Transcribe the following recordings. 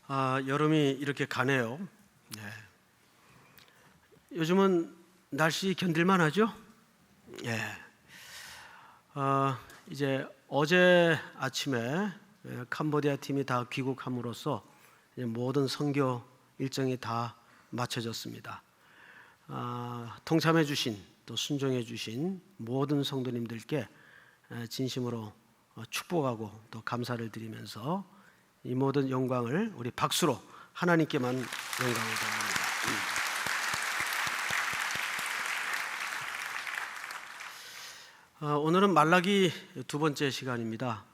여름이 이렇게 가네요. 네. 요즘은 날씨 견딜만 하죠? 예. 이제 어제 아침에 캄보디아 팀이 다 귀국함으로써 이제 모든 선교 일정이 다 마쳐졌습니다. 동참해 주신 또 순종해 주신 모든 성도님들께 진심으로 축복하고 또 감사를 드리면서 이 모든 영광을 우리 박수로 하나님께만 영광을 돌립니다. 오늘은 말라기 두 번째 시간입니다.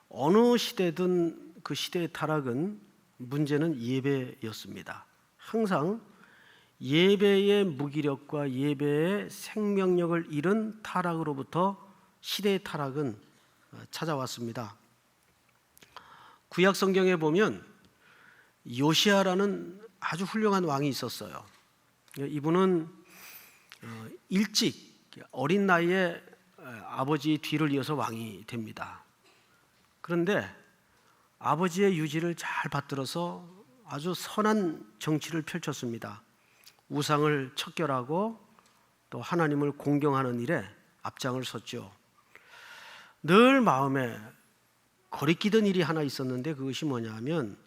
어느 시대든 그 시대의 타락은 문제는 예배였습니다. 항상 예배의 무기력과 예배의 생명력을 잃은 타락으로부터 시대의 타락은 찾아왔습니다. 구약 성경에 보면 요시야라는 아주 훌륭한 왕이 있었어요. 이분은 일찍 어린 나이에 아버지 뒤를 이어서 왕이 됩니다. 그런데 아버지의 유지를 잘 받들어서 아주 선한 정치를 펼쳤습니다. 우상을 척결하고 또 하나님을 공경하는 일에 앞장을 섰죠. 늘 마음에 거리끼던 일이 하나 있었는데 그것이 뭐냐면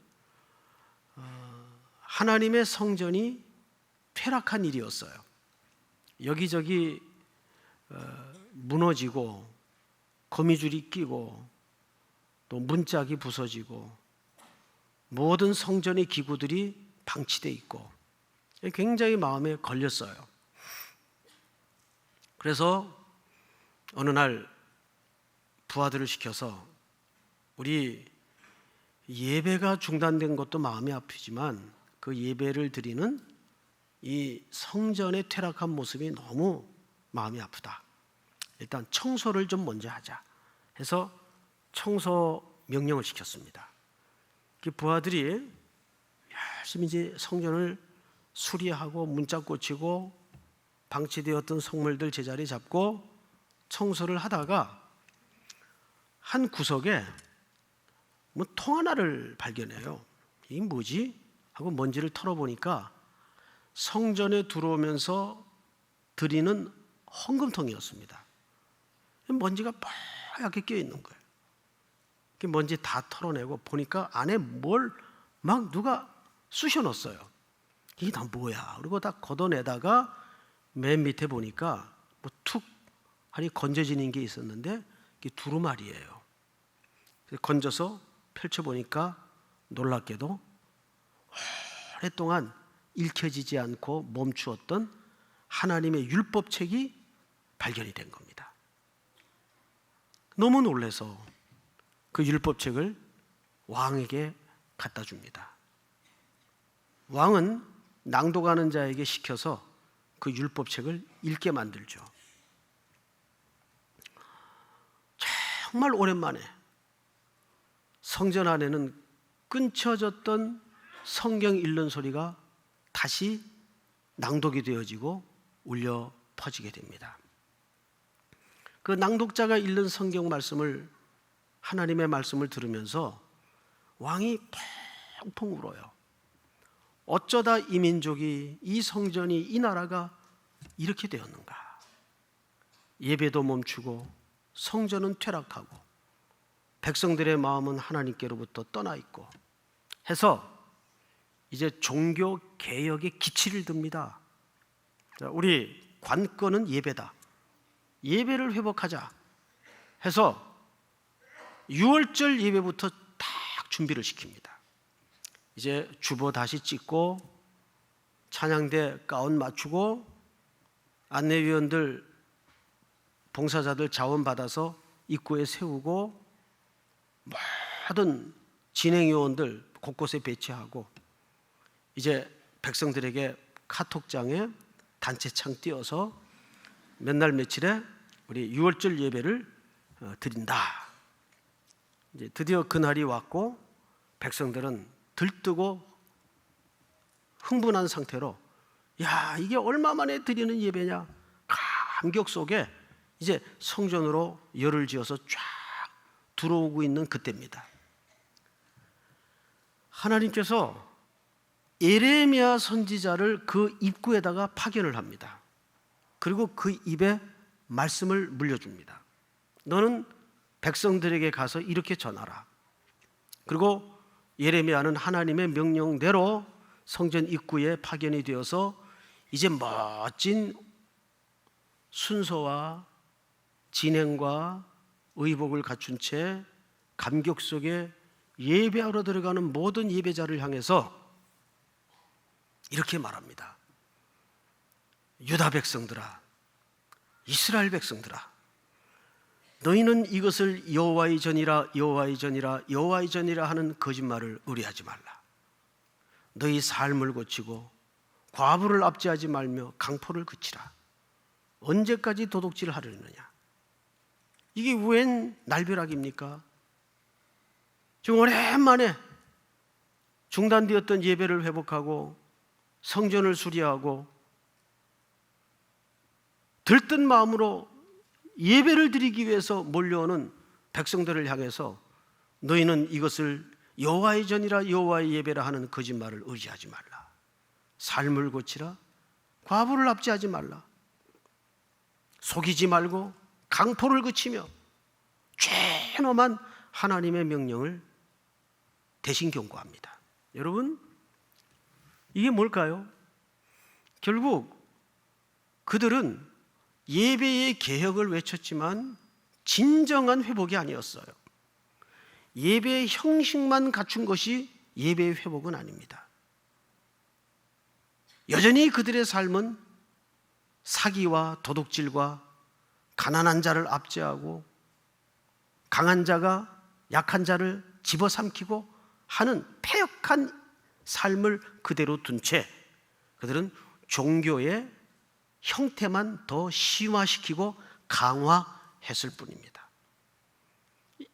하나님의 성전이 퇴락한 일이었어요. 여기저기 무너지고 거미줄이 끼고 또 문짝이 부서지고 모든 성전의 기구들이 방치되어 있고 굉장히 마음에 걸렸어요. 그래서 어느 날 부하들을 시켜서 우리 예배가 중단된 것도 마음이 아프지만 그 예배를 드리는 이 성전의 퇴락한 모습이 너무 마음이 아프다. 일단 청소를 좀 먼저 하자 해서 청소 명령을 시켰습니다. 그 부하들이 열심히 이제 성전을 수리하고 문짝 고치고 방치되었던 성물들 제자리 잡고 청소를 하다가 한 구석에 뭐 통 하나를 발견해요. 이게 뭐지? 하고 먼지를 털어보니까 성전에 들어오면서 드리는 헌금통이었습니다. 먼지가 뻘겋게 껴있는 거예요. 먼지 다 털어내고 보니까 안에 뭘 막 누가 쑤셔 넣었어요. 이게 다 뭐야? 그리고 다 걷어내다가 맨 밑에 보니까 뭐 툭 하니 건져지는 게 있었는데 이게 두루마리예요. 건져서 펼쳐보니까 놀랍게도 오랫동안 읽혀지지 않고 멈추었던 하나님의 율법책이 발견이 된 겁니다. 너무 놀라서 그 율법책을 왕에게 갖다 줍니다. 왕은 낭독하는 자에게 시켜서 그 율법책을 읽게 만들죠. 정말 오랜만에 성전 안에는 끊쳐졌던 성경 읽는 소리가 다시 낭독이 되어지고 울려 퍼지게 됩니다. 그 낭독자가 읽는 성경 말씀을 하나님의 말씀을 들으면서 왕이 펑펑 울어요. 어쩌다 이 민족이, 이 성전이, 이 나라가 이렇게 되었는가? 예배도 멈추고 성전은 퇴락하고 백성들의 마음은 하나님께로부터 떠나 있고 해서 이제 종교 개혁의 기치를 듭니다. 우리 관건은 예배다. 예배를 회복하자 해서 6월절 예배부터 딱 준비를 시킵니다. 이제 주보 다시 찍고 찬양대 가운 맞추고 안내위원들 봉사자들 자원 받아서 입구에 세우고 모든 진행요원들 곳곳에 배치하고 이제 백성들에게 카톡장에 단체창 띄워서 몇 날 며칠에 우리 6월절 예배를 드린다. 이제 드디어 그날이 왔고 백성들은 들뜨고 흥분한 상태로 야, 이게 얼마 만에 드리는 예배냐? 감격 속에 이제 성전으로 열을 지어서 쫙 들어오고 있는 그때입니다. 하나님께서 예레미야 선지자를 그 입구에다가 파견을 합니다. 그리고 그 입에 말씀을 물려줍니다. 너는 백성들에게 가서 이렇게 전하라. 그리고 예레미야는 하나님의 명령대로 성전 입구에 파견이 되어서 이제 멋진 순서와 진행과 의복을 갖춘 채 감격 속에 예배하러 들어가는 모든 예배자를 향해서 이렇게 말합니다. 유다 백성들아, 이스라엘 백성들아, 너희는 이것을 여호와의 전이라 여호와의 전이라 여호와의 전이라 하는 거짓말을 의뢰하지 말라. 너희 삶을 고치고 과부를 압제하지 말며 강포를 그치라. 언제까지 도둑질을 하려느냐? 이게 웬 날벼락입니까? 지금 오랜만에 중단되었던 예배를 회복하고 성전을 수리하고 들뜬 마음으로 예배를 드리기 위해서 몰려오는 백성들을 향해서 너희는 이것을 여호와의 전이라 여호와의 예배라 하는 거짓말을 의지하지 말라. 삶을 고치라. 과부를 압제하지 말라. 속이지 말고 강포를 그치며 죄nom한 하나님의 명령을 대신 경고합니다. 여러분, 이게 뭘까요? 결국 그들은 예배의 개혁을 외쳤지만 진정한 회복이 아니었어요. 예배의 형식만 갖춘 것이 예배의 회복은 아닙니다. 여전히 그들의 삶은 사기와 도둑질과 가난한 자를 압제하고 강한 자가 약한 자를 집어삼키고 하는 패역한 삶을 그대로 둔 채 그들은 종교의 형태만 더 심화시키고 강화했을 뿐입니다.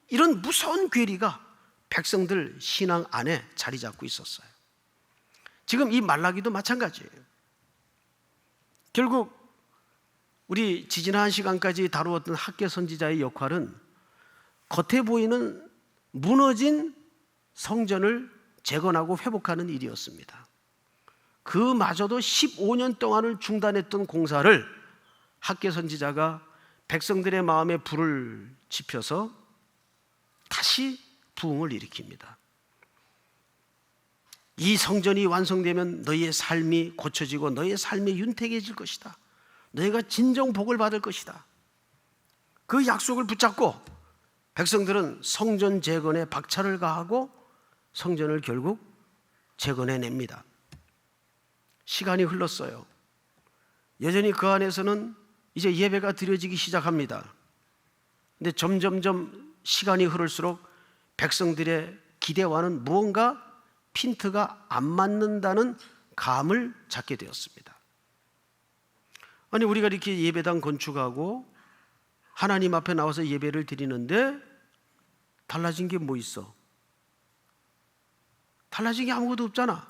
이런 무서운 괴리가 백성들 신앙 안에 자리 잡고 있었어요. 지금 이 말라기도 마찬가지예요. 결국 우리 지지난 시간까지 다루었던 학개 선지자의 역할은 겉에 보이는 무너진 성전을 재건하고 회복하는 일이었습니다. 그마저도 15년 동안을 중단했던 공사를 학개 선지자가 백성들의 마음에 불을 지펴서 다시 부흥을 일으킵니다. 이 성전이 완성되면 너희의 삶이 고쳐지고 너희의 삶이 윤택해질 것이다. 너희가 진정 복을 받을 것이다. 그 약속을 붙잡고 백성들은 성전 재건에 박차를 가하고 성전을 결국 재건해냅니다. 시간이 흘렀어요. 여전히 그 안에서는 이제 예배가 드려지기 시작합니다. 근데 점점점 시간이 흐를수록 백성들의 기대와는 무언가 핀트가 안 맞는다는 감을 잡게 되었습니다. 아니, 우리가 이렇게 예배당 건축하고 하나님 앞에 나와서 예배를 드리는데 달라진 게 뭐 있어? 달라진 게 아무것도 없잖아.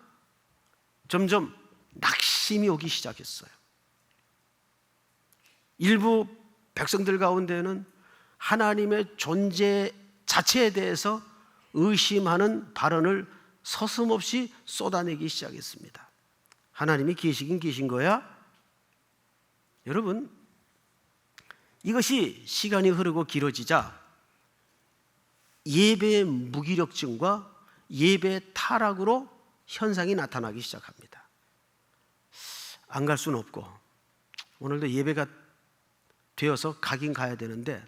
점점 낙심이 오기 시작했어요. 일부 백성들 가운데는 하나님의 존재 자체에 대해서 의심하는 발언을 서슴없이 쏟아내기 시작했습니다. 하나님이 계시긴 계신 거야? 여러분, 이것이 시간이 흐르고 길어지자 예배의 무기력증과 예배 타락으로 현상이 나타나기 시작합니다. 안 갈 수는 없고 오늘도 예배가 되어서 가긴 가야 되는데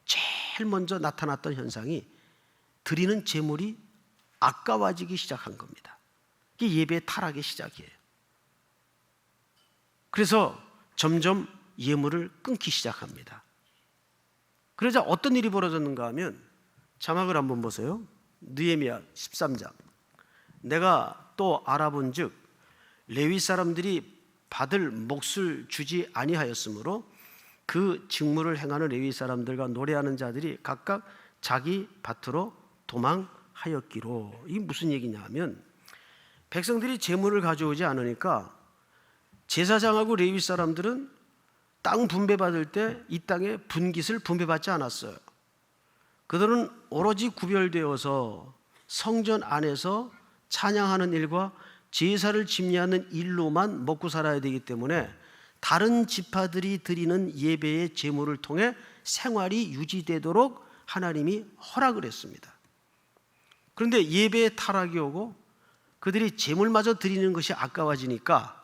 제일 먼저 나타났던 현상이 드리는 제물이 아까워지기 시작한 겁니다. 이게 예배의 타락의 시작이에요. 그래서 점점 예물을 끊기 시작합니다. 그러자 어떤 일이 벌어졌는가 하면 자막을 한번 보세요. 느헤미야 13장. 내가 또 알아본 즉 레위 사람들이 받을 몫을 주지 아니하였으므로 그 직무를 행하는 레위 사람들과 노래하는 자들이 각각 자기 밭으로 도망하였기로. 이게 무슨 얘기냐 하면 백성들이 제물을 가져오지 않으니까 제사장하고 레위 사람들은 땅 분배받을 때 이 땅의 분깃을 분배받지 않았어요. 그들은 오로지 구별되어서 성전 안에서 찬양하는 일과 제사를 집례하는 일로만 먹고 살아야 되기 때문에 다른 지파들이 드리는 예배의 제물을 통해 생활이 유지되도록 하나님이 허락을 했습니다. 그런데 예배에 타락이 오고 그들이 제물마저 드리는 것이 아까워지니까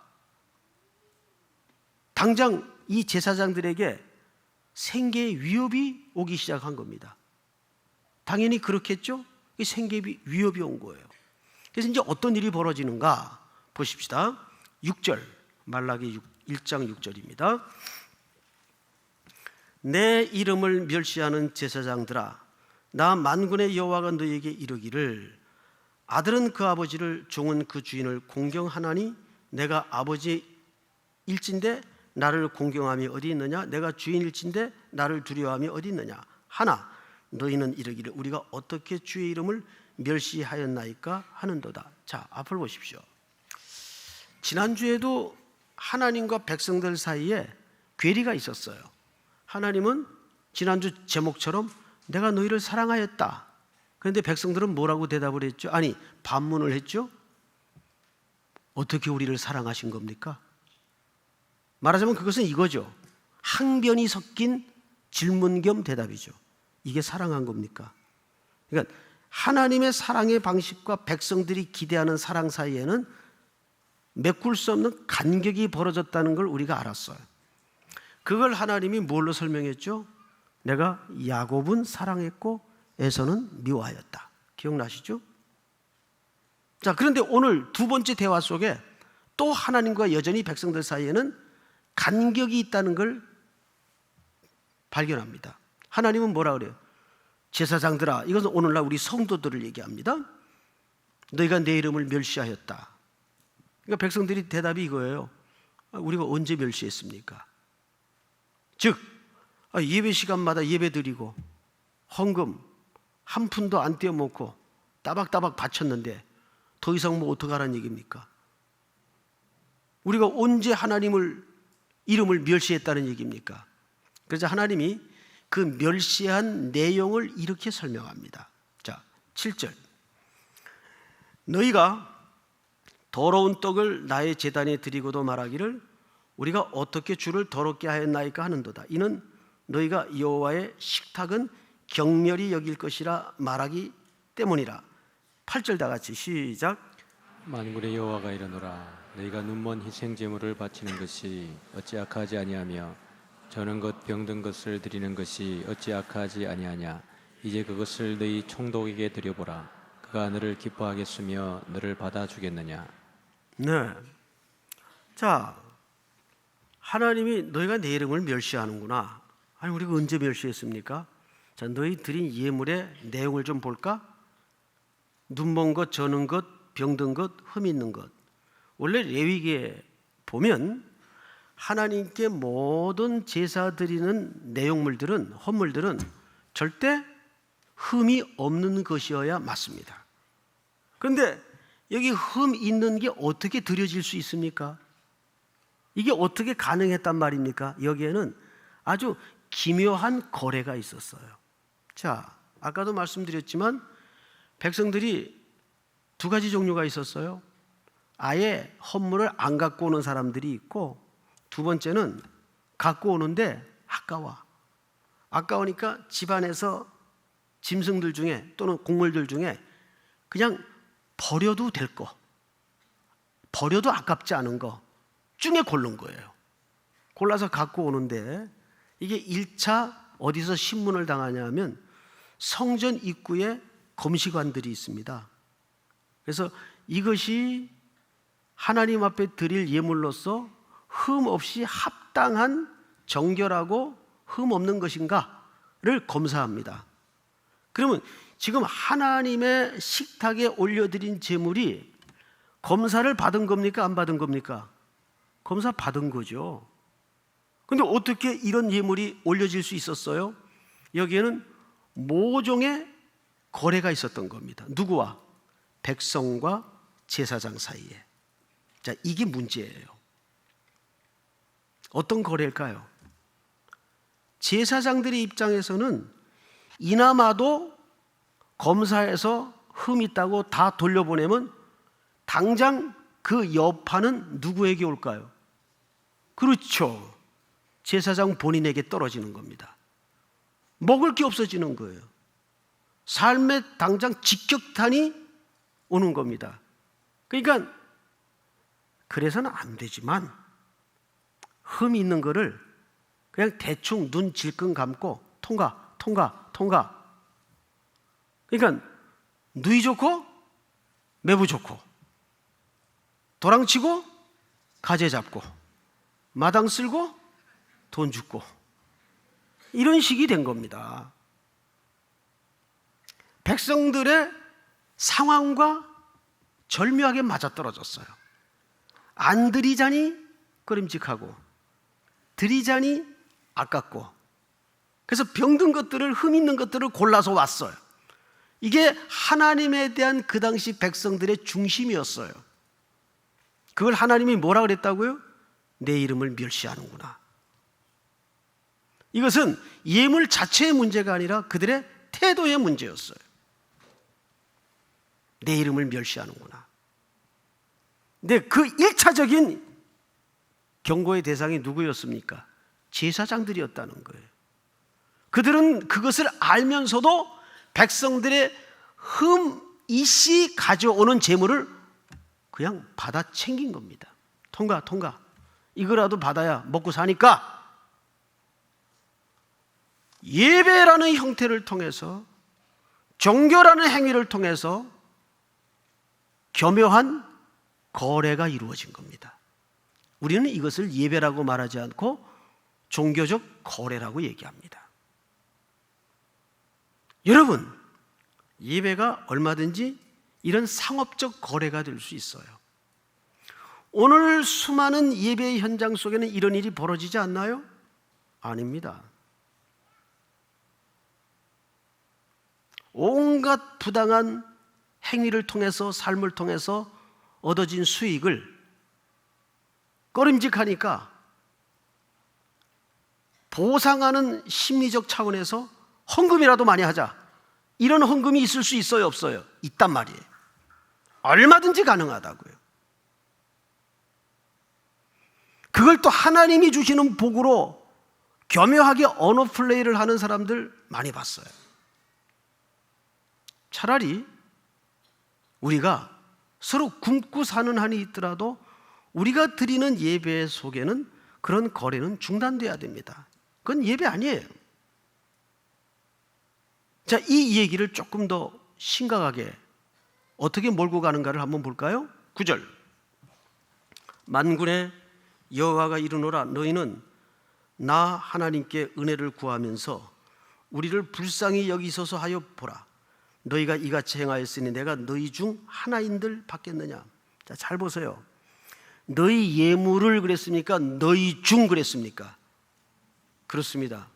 당장 이 제사장들에게 생계의 위협이 오기 시작한 겁니다. 당연히 그렇겠죠? 생계의 위협이 온 거예요. 그래서 이제 어떤 일이 벌어지는가 보십시다. 6절, 말라기 1장 6절입니다. 내 이름을 멸시하는 제사장들아, 나 만군의 여호와가 너에게 이르기를 아들은 그 아버지를, 종은 그 주인을 공경하나니 내가 아버지일진데 나를 공경함이 어디 있느냐? 내가 주인일진데 나를 두려워함이 어디 있느냐? 하나 너희는 이르기를 우리가 어떻게 주의 이름을 멸시하였나이까 하는도다. 자, 앞을 보십시오. 지난주에도 하나님과 백성들 사이에 괴리가 있었어요. 하나님은 지난주 제목처럼 내가 너희를 사랑하였다. 그런데 백성들은 뭐라고 대답을 했죠? 아니, 반문을 했죠? 어떻게 우리를 사랑하신 겁니까? 말하자면 그것은 이거죠. 항변이 섞인 질문 겸 대답이죠. 이게 사랑한 겁니까? 그러니까 하나님의 사랑의 방식과 백성들이 기대하는 사랑 사이에는 메꿀 수 없는 간격이 벌어졌다는 걸 우리가 알았어요. 그걸 하나님이 뭘로 설명했죠? 내가 야곱은 사랑했고 에서는 미워하였다. 기억나시죠? 자, 그런데 오늘 두 번째 대화 속에 또 하나님과 여전히 백성들 사이에는 간격이 있다는 걸 발견합니다. 하나님은 뭐라 그래요? 제사장들아, 이것은 오늘날 우리 성도들을 얘기합니다. 너희가 내 이름을 멸시하였다. 그러니까 백성들이 대답이 이거예요. 우리가 언제 멸시했습니까? 즉 예배 시간마다 예배 드리고 헌금 한 푼도 안 떼어먹고 따박따박 바쳤는데 더 이상 뭐 어떡하라는 얘기입니까? 우리가 언제 하나님을 이름을 멸시했다는 얘기입니까? 그래서 하나님이 그 멸시한 내용을 이렇게 설명합니다. 자, 7절. 너희가 더러운 떡을 나의 제단에 드리고도 말하기를 우리가 어떻게 주를 더럽게 하였나이까 하는도다. 이는 너희가 여호와의 식탁은 경멸히 여길 것이라 말하기 때문이라. 8절 다 같이 시작. 만군의 여호와가 이르노라. 너희가 눈먼 희생 제물을 바치는 것이 어찌 악하지 아니하며 저는 것 병든 것을 드리는 것이 어찌 악하지 아니하냐. 이제 그것을 너희 총독에게 드려보라. 그가 너를 기뻐하겠으며 너를 받아주겠느냐. 네. 자, 하나님이 너희가 내 이름을 멸시하는구나. 아니, 우리가 언제 멸시했습니까? 자, 너희 드린 예물의 내용을 좀 볼까? 눈먼 것, 저는 것, 병든 것, 흠 있는 것. 원래 레위기에 보면 하나님께 모든 제사 드리는 내용물들은, 헌물들은 절대 흠이 없는 것이어야 맞습니다. 그런데 여기 흠 있는 게 어떻게 드려질 수 있습니까? 이게 어떻게 가능했단 말입니까? 여기에는 아주 기묘한 거래가 있었어요. 자, 아까도 말씀드렸지만 백성들이 두 가지 종류가 있었어요. 아예 헌물을 안 갖고 오는 사람들이 있고, 두 번째는 갖고 오는데 아까우니까 집안에서 짐승들 중에 또는 곡물들 중에 그냥 버려도 될 거, 버려도 아깝지 않은 거 중에 고른 거예요. 골라서 갖고 오는데 이게 1차 어디서 신문을 당하냐면 성전 입구에 검시관들이 있습니다. 그래서 이것이 하나님 앞에 드릴 예물로서 흠 없이 합당한 정결하고 흠 없는 것인가를 검사합니다. 그러면 지금 하나님의 식탁에 올려드린 제물이 검사를 받은 겁니까? 안 받은 겁니까? 검사 받은 거죠. 그런데 어떻게 이런 예물이 올려질 수 있었어요? 여기에는 모종의 거래가 있었던 겁니다. 누구와? 백성과 제사장 사이에. 자, 이게 문제예요. 어떤 거래일까요? 제사장들의 입장에서는 이나마도 검사해서 흠 있다고 다 돌려보내면 당장 그 여파는 누구에게 올까요? 그렇죠. 제사장 본인에게 떨어지는 겁니다. 먹을 게 없어지는 거예요. 삶에 당장 직격탄이 오는 겁니다. 그러니까 그래서는 안 되지만 흠이 있는 거를 그냥 대충 눈 질끈 감고 통과. 그러니까 누이 좋고 매부 좋고 도랑치고 가재 잡고 마당 쓸고 돈 줍고 이런 식이 된 겁니다. 백성들의 상황과 절묘하게 맞아떨어졌어요. 안 드리자니 꺼림직하고 드리자니 아깝고, 그래서 병든 것들을, 흠 있는 것들을 골라서 왔어요. 이게 하나님에 대한 그 당시 백성들의 중심이었어요. 그걸 하나님이 뭐라 그랬다고요? 내 이름을 멸시하는구나. 이것은 예물 자체의 문제가 아니라 그들의 태도의 문제였어요. 내 이름을 멸시하는구나. 근데 그 1차적인 경고의 대상이 누구였습니까? 제사장들이었다는 거예요. 그들은 그것을 알면서도 백성들의 흠이씨 가져오는 재물을 그냥 받아 챙긴 겁니다. 통과. 이거라도 받아야 먹고 사니까 예배라는 형태를 통해서, 종교라는 행위를 통해서 교묘한 거래가 이루어진 겁니다. 우리는 이것을 예배라고 말하지 않고 종교적 거래라고 얘기합니다. 여러분, 예배가 얼마든지 이런 상업적 거래가 될 수 있어요. 오늘 수많은 예배의 현장 속에는 이런 일이 벌어지지 않나요? 아닙니다. 온갖 부당한 행위를 통해서, 삶을 통해서 얻어진 수익을 꺼림직하니까 보상하는 심리적 차원에서 헌금이라도 많이 하자, 이런 헌금이 있을 수 있어요, 없어요? 있단 말이에요. 얼마든지 가능하다고요. 그걸 또 하나님이 주시는 복으로 교묘하게 언어 플레이를 하는 사람들 많이 봤어요. 차라리 우리가 서로 굶고 사는 한이 있더라도 우리가 드리는 예배 속에는 그런 거래는 중단돼야 됩니다. 그건 예배 아니에요. 자, 이 얘기를 조금 더 심각하게 어떻게 몰고 가는가를 한번 볼까요? 9절. 만군의 여호와가 이르노라, 너희는 나 하나님께 은혜를 구하면서 우리를 불쌍히 여기소서 하여 보라. 너희가 이같이 행하였으니 내가 너희 중 하나인들 받겠느냐. 자, 잘 보세요. 너희 예물을 그랬습니까? 너희 중 그랬습니까? 그렇습니다.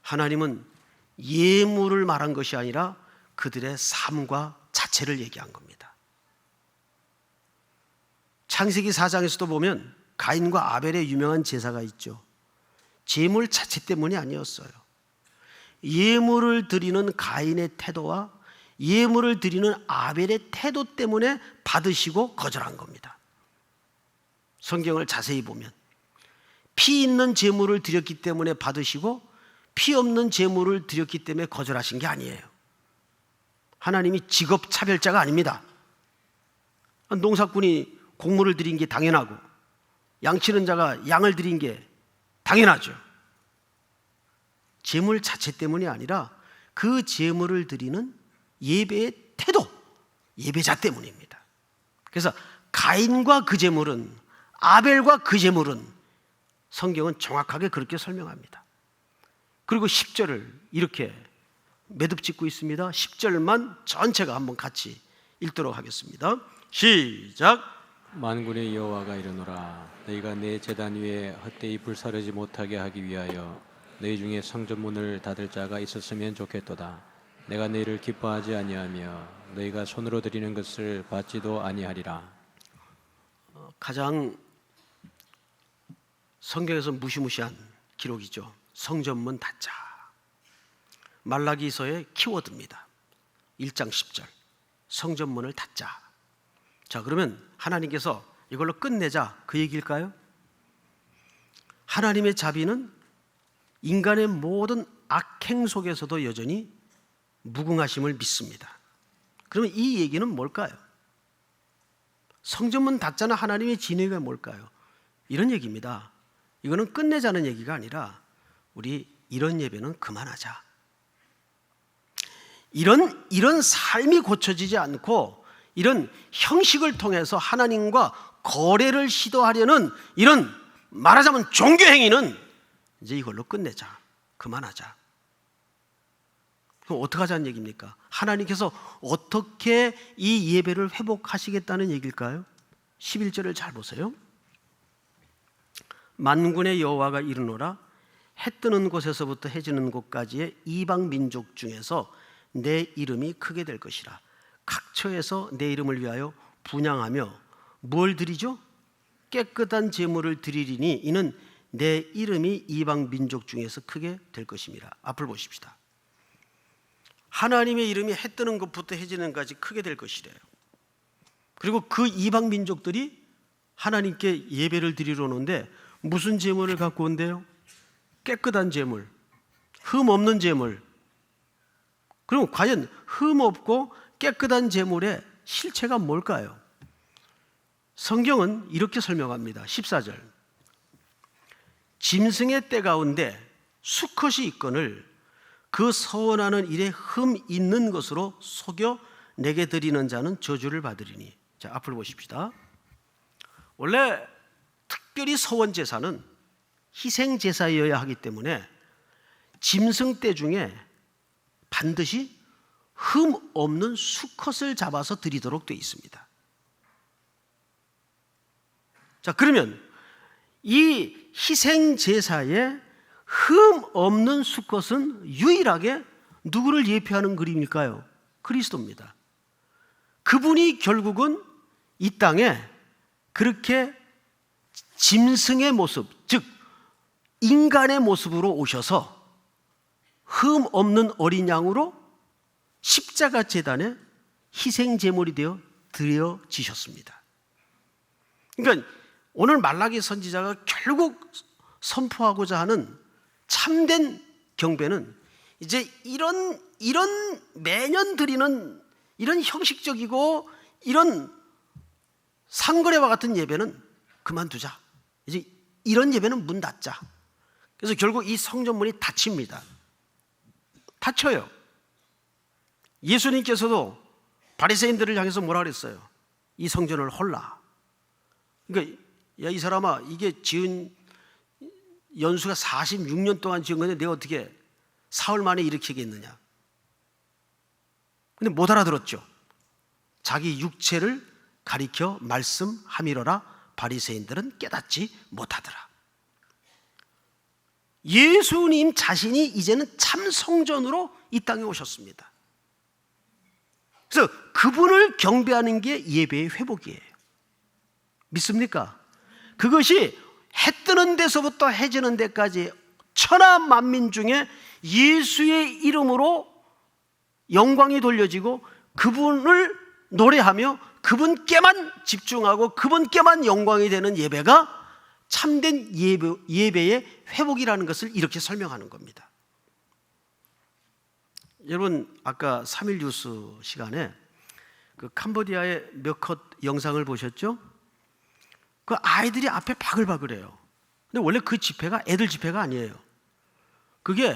하나님은 예물을 말한 것이 아니라 그들의 삶과 자체를 얘기한 겁니다. 창세기 4장에서도 보면 가인과 아벨의 유명한 제사가 있죠. 제물 자체 때문이 아니었어요. 예물을 드리는 가인의 태도와 예물을 드리는 아벨의 태도 때문에 받으시고 거절한 겁니다. 성경을 자세히 보면 피 있는 제물을 드렸기 때문에 받으시고 피 없는 제물을 드렸기 때문에 거절하신 게 아니에요. 하나님이 직업 차별자가 아닙니다. 농사꾼이 곡물을 드린 게 당연하고 양치는 자가 양을 드린 게 당연하죠. 제물 자체 때문이 아니라 그 제물을 드리는 예배의 태도, 예배자 때문입니다. 그래서 가인과 그 제물은, 아벨과 그 제물은 성경은 정확하게 그렇게 설명합니다. 그리고 10절을 이렇게 매듭 짓고 있습니다. 10절만 전체가 한번 같이 읽도록 하겠습니다. 시작. 만군의 여호와가 이르노라, 너희가 내 제단 위에 헛되이 불사르지 못하게 하기 위하여 너희 중에 성전문을 닫을 자가 있었으면 좋겠도다. 내가 너희를 기뻐하지 아니하며 너희가 손으로 드리는 것을 받지도 아니하리라. 가장 성경에서 무시무시한 기록이죠. 성전문 닫자. 말라기서의 키워드입니다. 1장 10절. 성전문을 닫자. 자, 그러면 하나님께서 이걸로 끝내자 그 얘기일까요? 하나님의 자비는 인간의 모든 악행 속에서도 여전히 무궁하심을 믿습니다. 그러면 이 얘기는 뭘까요? 성전문 닫자는 하나님의 진의가 뭘까요? 이런 얘기입니다. 이거는 끝내자는 얘기가 아니라 우리 이런 예배는 그만하자. 이런 삶이 고쳐지지 않고 이런 형식을 통해서 하나님과 거래를 시도하려는 이런 말하자면 종교 행위는 이제 이걸로 끝내자. 그만하자. 그럼 어떻게 하자는 얘기입니까? 하나님께서 어떻게 이 예배를 회복하시겠다는 얘기일까요? 11절을 잘 보세요. 만군의 여호와가 이르노라 해 뜨는 곳에서부터 해 지는 곳까지의 이방 민족 중에서 내 이름이 크게 될 것이라. 각처에서 내 이름을 위하여 분향하며 뭘 드리죠? 깨끗한 제물을 드리리니 이는 내 이름이 이방 민족 중에서 크게 될 것입니다. 앞을 보십시다. 하나님의 이름이 해 뜨는 것부터 해 지는 것까지 크게 될 것이래요. 그리고 그 이방 민족들이 하나님께 예배를 드리러 오는데 무슨 제물을 갖고 온대요? 깨끗한 제물, 흠 없는 제물. 그럼 과연 흠 없고 깨끗한 제물의 실체가 뭘까요? 성경은 이렇게 설명합니다. 14절. 짐승의 때 가운데 수컷이 있거늘 그 서원하는 일에 흠 있는 것으로 속여 내게 드리는 자는 저주를 받으리니. 자, 앞을 보십시다. 원래 특별히 서원 제사는 희생 제사여야 하기 때문에 짐승 떼 중에 반드시 흠 없는 수컷을 잡아서 드리도록 되어 있습니다. 자, 그러면 이 희생 제사에 흠 없는 수컷은 유일하게 누구를 예표하는 그림일까요? 그리스도입니다. 그분이 결국은 이 땅에 그렇게 짐승의 모습, 즉 인간의 모습으로 오셔서 흠 없는 어린 양으로 십자가 제단에 희생 제물이 되어 드려지셨습니다. 그러니까 오늘 말라기 선지자가 결국 선포하고자 하는 참된 경배는 이제 이런 매년 드리는 이런 형식적이고 이런 상거래와 같은 예배는 그만두자. 이제 이런 예배는 문 닫자. 그래서 결국 이 성전문이 닫힙니다. 닫혀요. 예수님께서도 바리새인들을 향해서 뭐라 그랬어요? 이 성전을 헐라. 그러니까 야, 이 사람아, 이게 지은 연수가 46년 동안 지은 건데 내가 어떻게 사흘 만에 일으키겠느냐. 근데 못 알아들었죠. 자기 육체를 가리켜 말씀함이러라 바리새인들은 깨닫지 못하더라. 예수님 자신이 이제는 참 성전으로 이 땅에 오셨습니다. 그래서 그분을 경배하는 게 예배의 회복이에요. 믿습니까? 그것이 해 뜨는 데서부터 해 지는 데까지 천하 만민 중에 예수의 이름으로 영광이 돌려지고 그분을 노래하며 그분께만 집중하고 그분께만 영광이 되는 예배가 참된 예배의 회복이라는 것을 이렇게 설명하는 겁니다. 여러분 아까 3일 뉴스 시간에 그 캄보디아의 몇 컷 영상을 보셨죠? 그 아이들이 앞에 바글바글해요. 근데 원래 그 집회가 애들 집회가 아니에요. 그게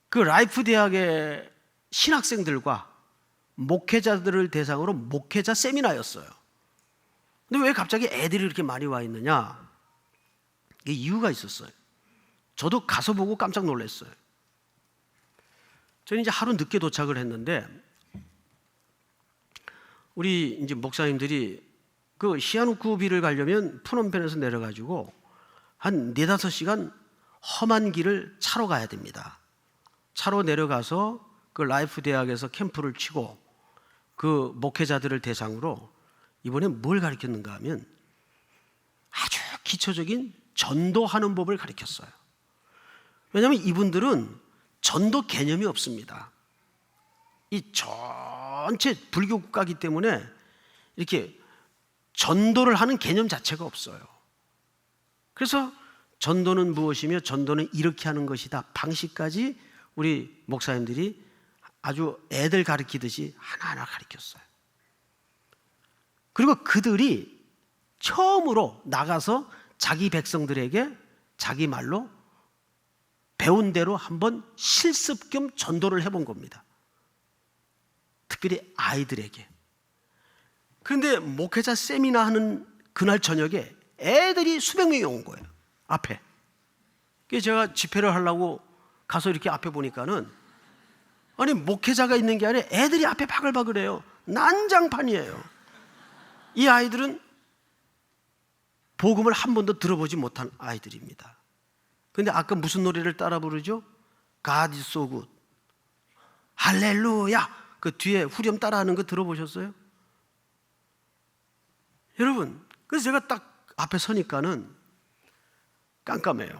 그 라이프 대학의 신학생들과 목회자들을 대상으로 목회자 세미나였어요. 근데 왜 갑자기 애들이 이렇게 많이 와 있느냐? 이게 이유가 있었어요. 저도 가서 보고 깜짝 놀랐어요. 저는 이제 하루 늦게 도착을 했는데 우리 이제 목사님들이 그 시아누쿠비를 가려면 푸놈펜에서 내려가지고 한 4-5시간 험한 길을 차로 가야 됩니다. 차로 내려가서 그 라이프 대학에서 캠프를 치고 그 목회자들을 대상으로 이번에 뭘 가르쳤는가 하면 아주 기초적인 전도하는 법을 가르쳤어요. 왜냐하면 이분들은 전도 개념이 없습니다. 이 전체 불교 국가이기 때문에 이렇게 전도를 하는 개념 자체가 없어요. 그래서 전도는 무엇이며 전도는 이렇게 하는 것이다 방식까지 우리 목사님들이 아주 애들 가르치듯이 하나하나 가르쳤어요. 그리고 그들이 처음으로 나가서 자기 백성들에게 자기 말로 배운 대로 한번 실습 겸 전도를 해본 겁니다. 특별히 아이들에게. 그런데 목회자 세미나 하는 그날 저녁에 애들이 수백 명이 온 거예요. 앞에. 그래서 제가 집회를 하려고 가서 이렇게 앞에 보니까는 아니 목회자가 있는 게 아니라 애들이 앞에 바글바글해요. 난장판이에요. 이 아이들은 복음을 한 번도 들어보지 못한 아이들입니다. 그런데 아까 무슨 노래를 따라 부르죠? God is so good. 할렐루야. 그 뒤에 후렴 따라하는 거 들어보셨어요? 여러분, 그래서 제가 딱 앞에 서니까는 깜깜해요.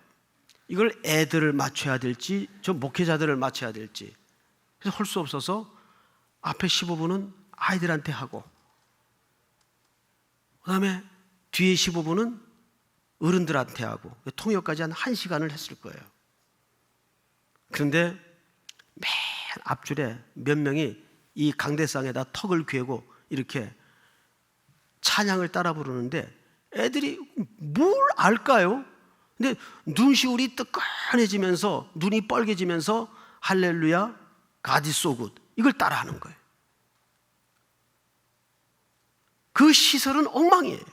이걸 애들을 맞춰야 될지 저 목회자들을 맞춰야 될지 그래서 할 수 없어서 앞에 15분은 아이들한테 하고 그 다음에 뒤에 15분은 어른들한테 하고 통역까지 한 1시간을 했을 거예요. 그런데 맨 앞줄에 몇 명이 이 강대상에다 턱을 괴고 이렇게 찬양을 따라 부르는데 애들이 뭘 알까요? 근데 눈시울이 뜨끈해지면서 눈이 빨개지면서 할렐루야 God is so good 이걸 따라하는 거예요. 그 시설은 엉망이에요.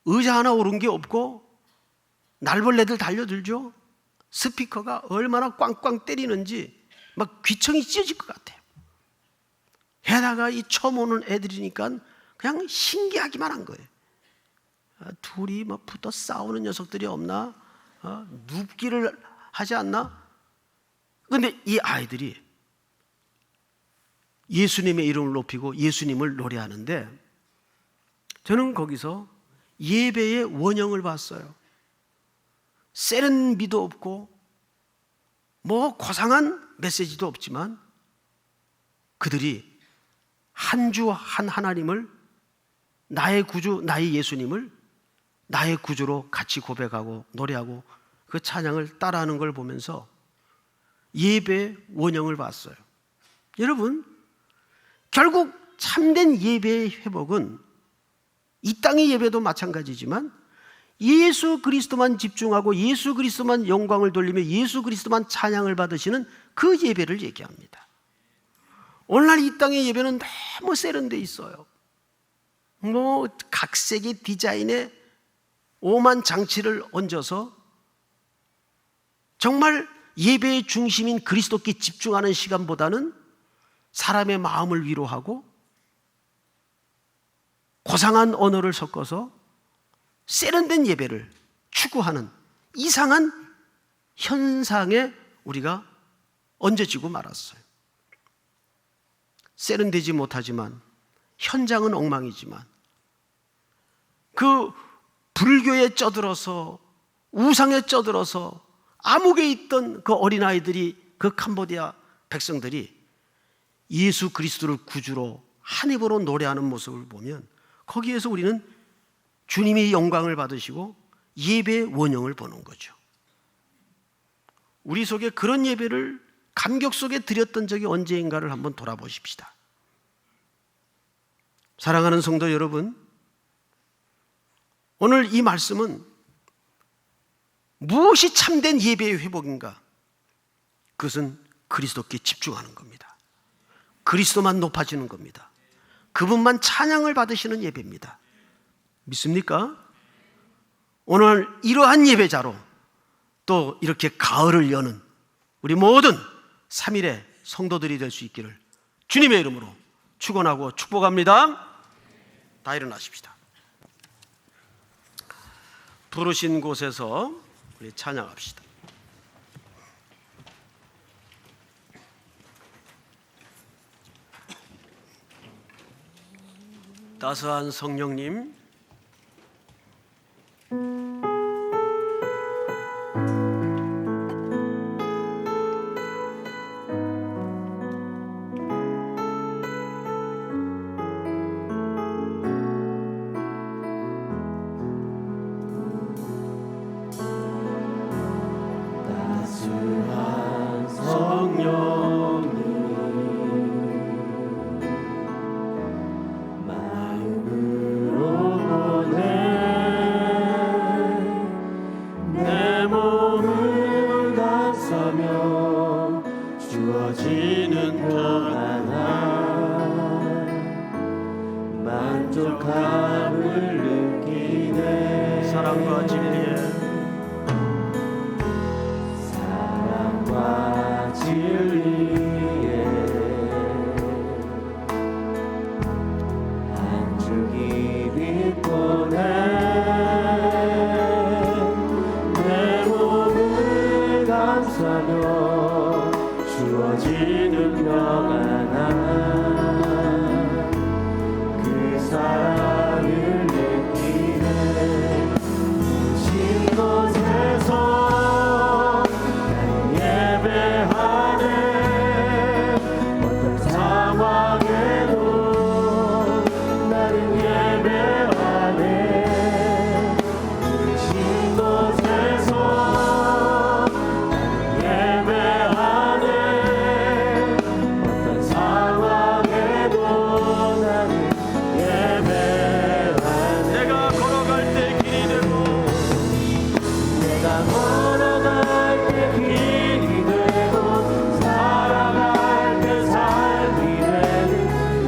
의자 하나 오른 게 없고 날벌레들 달려들죠. 스피커가 얼마나 꽝꽝 때리는지 막 귀청이 찢어질 것 같아요. 게다가 이 처음 오는 애들이니까 그냥 신기하기만 한 거예요. 둘이 막 붙어 싸우는 녀석들이 없나? 눕기를 하지 않나? 그런데 이 아이들이 예수님의 이름을 높이고 예수님을 노래하는데 저는 거기서 예배의 원형을 봤어요. 세련미도 없고 뭐 고상한 메시지도 없지만 그들이 한 주 한 하나님을 나의 구주, 나의 예수님을 나의 구주로 같이 고백하고 노래하고 그 찬양을 따라하는 걸 보면서 예배의 원형을 봤어요. 여러분, 결국 참된 예배의 회복은 이 땅의 예배도 마찬가지지만 예수 그리스도만 집중하고 예수 그리스도만 영광을 돌리며 예수 그리스도만 찬양을 받으시는 그 예배를 얘기합니다. 오늘날 이 땅의 예배는 너무 세련돼 있어요. 뭐 각색의 디자인에 오만 장치를 얹어서 정말 예배의 중심인 그리스도께 집중하는 시간보다는 사람의 마음을 위로하고 고상한 언어를 섞어서 세련된 예배를 추구하는 이상한 현상에 우리가 얹어지고 말았어요. 세련되지 못하지만 현장은 엉망이지만 그 불교에 쩌들어서 우상에 쩌들어서 암흑에 있던 그 어린아이들이 그 캄보디아 백성들이 예수 그리스도를 구주로 한 입으로 노래하는 모습을 보면 거기에서 우리는 주님의 영광을 받으시고 예배의 원형을 보는 거죠. 우리 속에 그런 예배를 감격 속에 드렸던 적이 언제인가를 한번 돌아보십시다. 사랑하는 성도 여러분, 오늘 이 말씀은 무엇이 참된 예배의 회복인가? 그것은 그리스도께 집중하는 겁니다. 그리스도만 높아지는 겁니다. 그분만 찬양을 받으시는 예배입니다. 믿습니까? 오늘 이러한 예배자로 또 이렇게 가을을 여는 우리 모든 3일의 성도들이 될 수 있기를 주님의 이름으로 축원하고 축복합니다. 다 일어나십시다. 부르신 곳에서 우리 찬양합시다. 따스한 성령님, 만족함을 느끼네. 사랑과 진리에 사랑과 진리에 한 줄기 빛 보내. 내 몸을 감싸며 주어지는 명 하나, 그 사랑을 느끼네. 신 곳에서 예배하네. 어떤 상황에도 나는 예배하네. 신 곳에서 예배하네. 어떤 상황에도 나는 예배하네. 내가 걸어갈 때 길이 되고 내가 걸어갈 때 길이 되고 살아갈 때 삶이 되는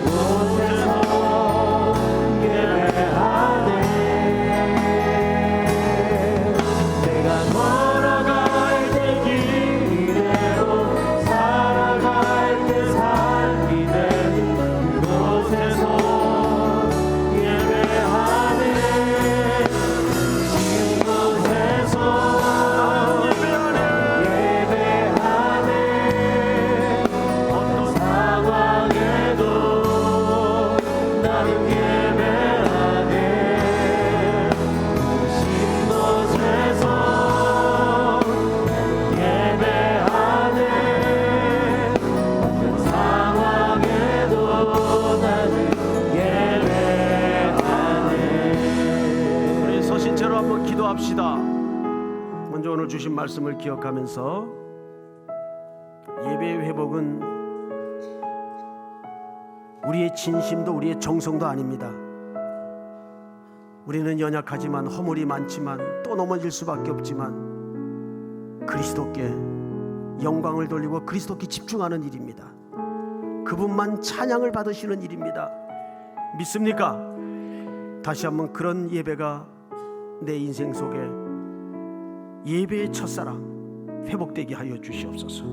곳에서 예배하네. 내가 걸어갈 때 길이 되고 살아갈 때 삶이 되는 그곳에서 예배하네. 신 곳에서 예배하네. 어떤 상황에도 나는 예배하네. 신 곳에서 예배하네. 어떤 상황에도 나는 예배하네. 우리 서신처럼 한번 기도합시다. 먼저 오늘 주신 말씀을 기억하면서 예배의 회복은 우리의 진심도 우리의 정성도 아닙니다. 우리는 연약하지만 허물이 많지만 또 넘어질 수밖에 없지만 그리스도께 영광을 돌리고 그리스도께 집중하는 일입니다. 그분만 찬양을 받으시는 일입니다. 믿습니까? 다시 한번 그런 예배가 내 인생 속에 예배의 첫사랑 회복되게 하여 주시옵소서.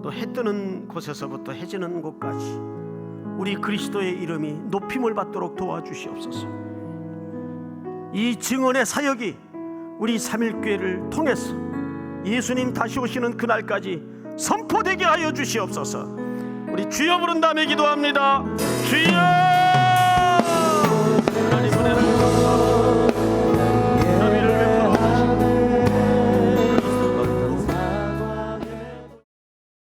또 해 뜨는 곳에서부터 해 지는 곳까지 우리 그리스도의 이름이 높임을 받도록 도와주시옵소서. 이 증언의 사역이 우리 삼일교회를 통해서 예수님 다시 오시는 그날까지 선포되게 하여 주시옵소서. 우리 주여 부른 다음에 기도합니다. 주여.